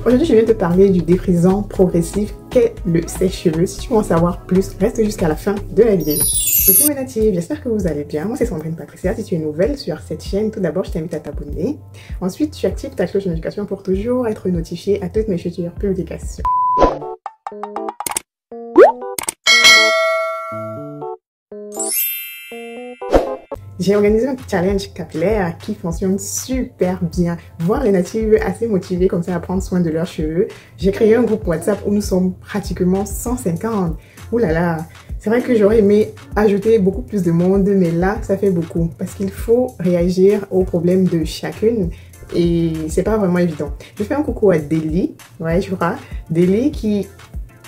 Aujourd'hui, je viens te parler du défrisant progressif qu'est le sèche-cheveux. Si tu veux en savoir plus, reste jusqu'à la fin de la vidéo. Coucou mes natifs, j'espère que vous allez bien. Moi, c'est Sandrine Patricia. Si tu es nouvelle sur cette chaîne, tout d'abord, je t'invite à t'abonner. Ensuite, tu actives ta cloche de notification pour toujours être notifié à toutes mes futures publications. J'ai organisé un challenge capillaire qui fonctionne super bien. Voir les natives assez motivées comme ça à prendre soin de leurs cheveux. J'ai créé un groupe WhatsApp où nous sommes pratiquement 150. Ouh là là, c'est vrai que j'aurais aimé ajouter beaucoup plus de monde, mais là, ça fait beaucoup. Parce qu'il faut réagir aux problèmes de chacune. Et c'est pas vraiment évident. Je fais un coucou à Deli, ouais, je crois. Deli qui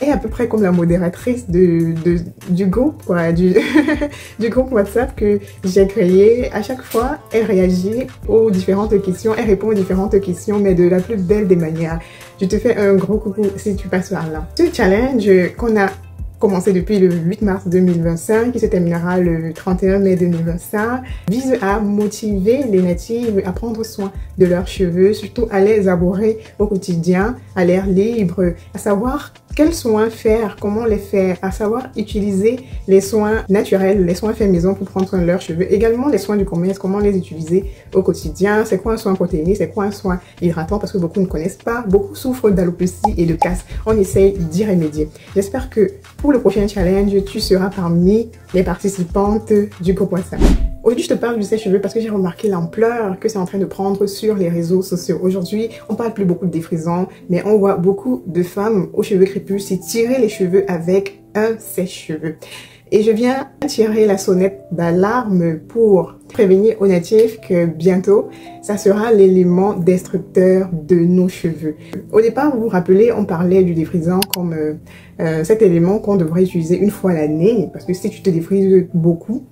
est à peu près comme la modératrice du groupe, quoi, du groupe WhatsApp que j'ai créé. À chaque fois, elle réagit aux différentes questions, elle répond aux différentes questions, mais de la plus belle des manières. Je te fais un gros coucou si tu passes par là. Ce challenge qu'on a commencé depuis le 8 mars 2025, qui se terminera le 31 mai 2025, vise à motiver les natives à prendre soin de leurs cheveux, surtout à les arborer au quotidien, à l'air libre, à savoir quels soins faire, comment les faire, à savoir utiliser les soins naturels, les soins faits maison pour prendre soin de leurs cheveux, également les soins du commerce, comment les utiliser au quotidien, c'est quoi un soin protéiné, c'est quoi un soin hydratant, parce que beaucoup ne connaissent pas, beaucoup souffrent d'alopécie et de casse, on essaye d'y remédier. J'espère que pour le prochain challenge, tu seras parmi les participantes du groupe WhatsApp. Aujourd'hui, je te parle du sèche-cheveux parce que j'ai remarqué l'ampleur que c'est en train de prendre sur les réseaux sociaux. Aujourd'hui, on parle plus beaucoup de défrisant, mais on voit beaucoup de femmes aux cheveux crépus s'étirer les cheveux avec un sèche-cheveux. Et je viens tirer la sonnette d'alarme pour prévenir aux natifs que bientôt, ça sera l'élément destructeur de nos cheveux. Au départ, vous vous rappelez, on parlait du défrisant comme cet élément qu'on devrait utiliser une fois l'année, parce que si tu te défrises beaucoup,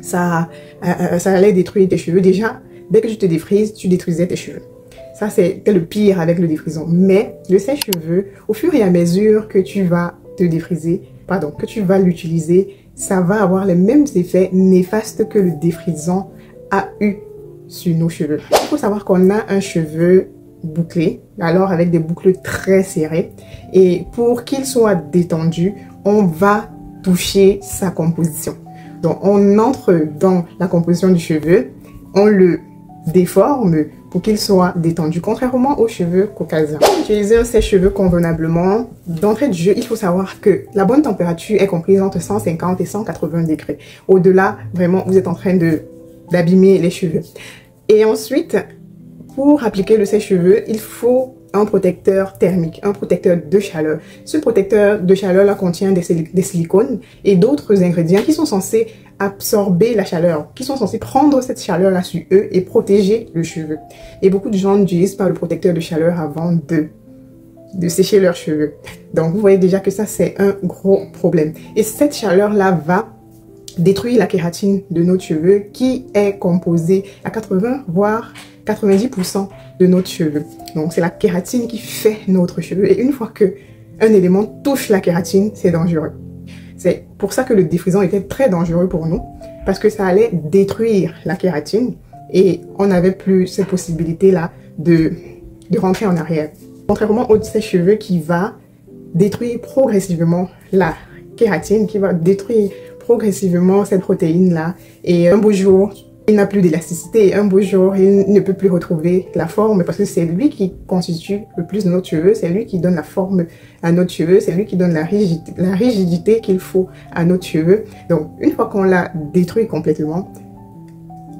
ça allait détruire tes cheveux. Déjà, dès que tu te défrises, tu détruisais tes cheveux. Ça, c'était le pire avec le défrisant. Mais le sèche-cheveux, au fur et à mesure que tu vas te défriser, que tu vas l'utiliser, ça va avoir les mêmes effets néfastes que le défrisant a eu sur nos cheveux. Il faut savoir qu'on a un cheveu bouclé, alors avec des boucles très serrées. Et pour qu'il soit détendu, on va toucher sa composition. Donc, on entre dans la composition du cheveu, on le déforme pour qu'il soit détendu, contrairement aux cheveux caucasiens. Pour utiliser un sèche-cheveux convenablement, d'entrée de jeu, il faut savoir que la bonne température est comprise entre 150 et 180 degrés. Au-delà, vraiment, vous êtes en train d'abîmer les cheveux. Et ensuite, pour appliquer le sèche-cheveux, il faut un protecteur thermique, un protecteur de chaleur. Ce protecteur de chaleur là contient des silicones et d'autres ingrédients qui sont censés absorber la chaleur, qui sont censés prendre cette chaleur là sur eux et protéger le cheveu. Et beaucoup de gens n'utilisent pas le protecteur de chaleur avant de sécher leurs cheveux. Donc vous voyez déjà que ça c'est un gros problème. Et cette chaleur là va détruire la kératine de nos cheveux qui est composée à 80 voire 90% de notre cheveu. Donc c'est la kératine qui fait notre cheveu. Et une fois que un élément touche la kératine, c'est dangereux. C'est pour ça que le défrisant était très dangereux pour nous, parce que ça allait détruire la kératine et on n'avait plus cette possibilité-là de rentrer en arrière. Contrairement au sèche-cheveux qui va détruire progressivement la kératine, qui va détruire progressivement cette protéine-là, et un beau jour, il n'a plus d'élasticité et un beau jour, il ne peut plus retrouver la forme parce que c'est lui qui constitue le plus de notre cheveu, c'est lui qui donne la forme à notre cheveu, c'est lui qui donne la rigidité qu'il faut à notre cheveu. Donc, une fois qu'on l'a détruit complètement,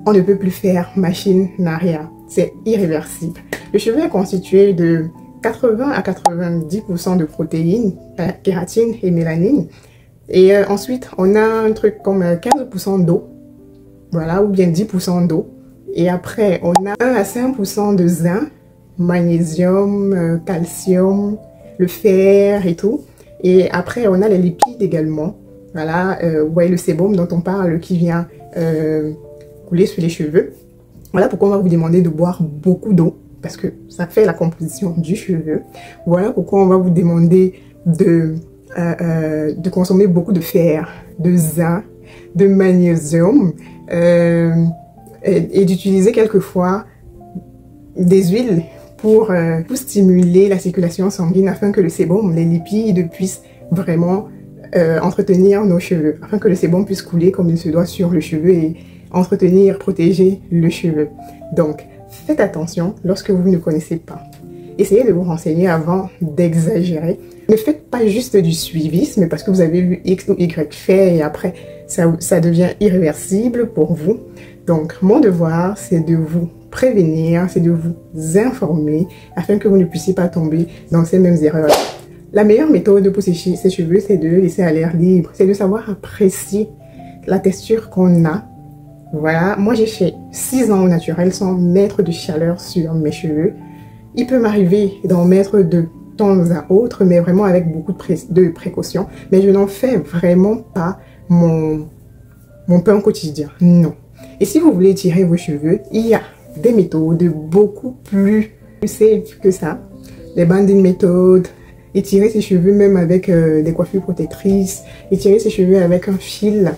on ne peut plus faire machine arrière. C'est irréversible. Le cheveu est constitué de 80 à 90% de protéines, kératine et mélanine. Et ensuite, on a un truc comme 15% d'eau. Voilà, ou bien 10% d'eau. Et après, on a 1 à 5% de zinc, magnésium, calcium, le fer et tout. Et après, on a les lipides également. Voilà, vous voyez le sébum dont on parle qui vient couler sur les cheveux. Voilà pourquoi on va vous demander de boire beaucoup d'eau, parce que ça fait la composition du cheveu. Voilà pourquoi on va vous demander de consommer beaucoup de fer, de zinc, de magnésium, et d'utiliser quelquefois des huiles pour stimuler la circulation sanguine afin que le sébum, les lipides puissent vraiment entretenir nos cheveux, afin que le sébum puisse couler comme il se doit sur le cheveu et entretenir, protéger le cheveu. Donc, faites attention lorsque vous ne connaissez pas. Essayez de vous renseigner avant d'exagérer. Ne faites pas juste du suivisme parce que vous avez vu X ou Y fait et après ça devient irréversible pour vous. Donc, mon devoir, c'est de vous prévenir, c'est de vous informer afin que vous ne puissiez pas tomber dans ces mêmes erreurs. La meilleure méthode pour sécher ses cheveux, c'est de laisser à l'air libre. C'est de savoir apprécier la texture qu'on a. Voilà, moi j'ai fait 6 ans au naturel sans mettre de chaleur sur mes cheveux. Il peut m'arriver d'en mettre de temps à autre, mais vraiment avec beaucoup de précautions. Mais je n'en fais vraiment pas mon pain quotidien, non. Et si vous voulez tirer vos cheveux, il y a des méthodes beaucoup plus safe que ça. Les banding méthodes, étirer ses cheveux même avec des coiffures protectrices, étirer ses cheveux avec un fil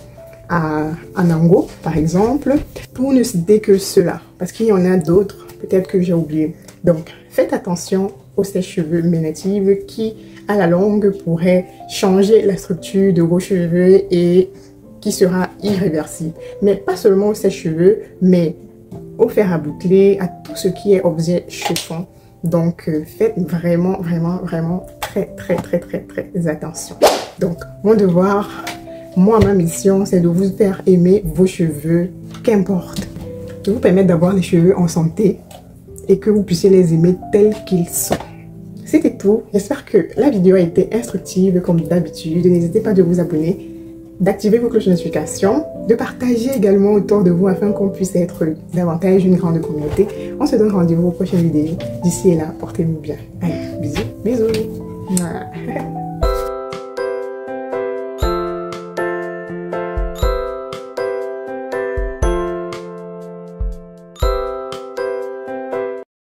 à Nango, par exemple, pour ne citer que cela, parce qu'il y en a d'autres, peut-être que j'ai oublié. Donc, faites attention aux sèche-cheveux ménatives qui, à la longue, pourraient changer la structure de vos cheveux et qui sera irréversible. Mais pas seulement aux sèche-cheveux, mais au fer à boucler, à tout ce qui est objet chauffant. Donc, faites vraiment très attention. Donc, mon devoir, moi, ma mission, c'est de vous faire aimer vos cheveux, qu'importe. De vous permettre d'avoir des cheveux en santé et que vous puissiez les aimer tels qu'ils sont. C'était tout. J'espère que la vidéo a été instructive comme d'habitude. N'hésitez pas de vous abonner, d'activer vos cloches de notification, de partager également autour de vous afin qu'on puisse être davantage une grande communauté. On se donne rendez-vous aux prochaines vidéos. D'ici et là, portez-vous bien. Allez, bisous.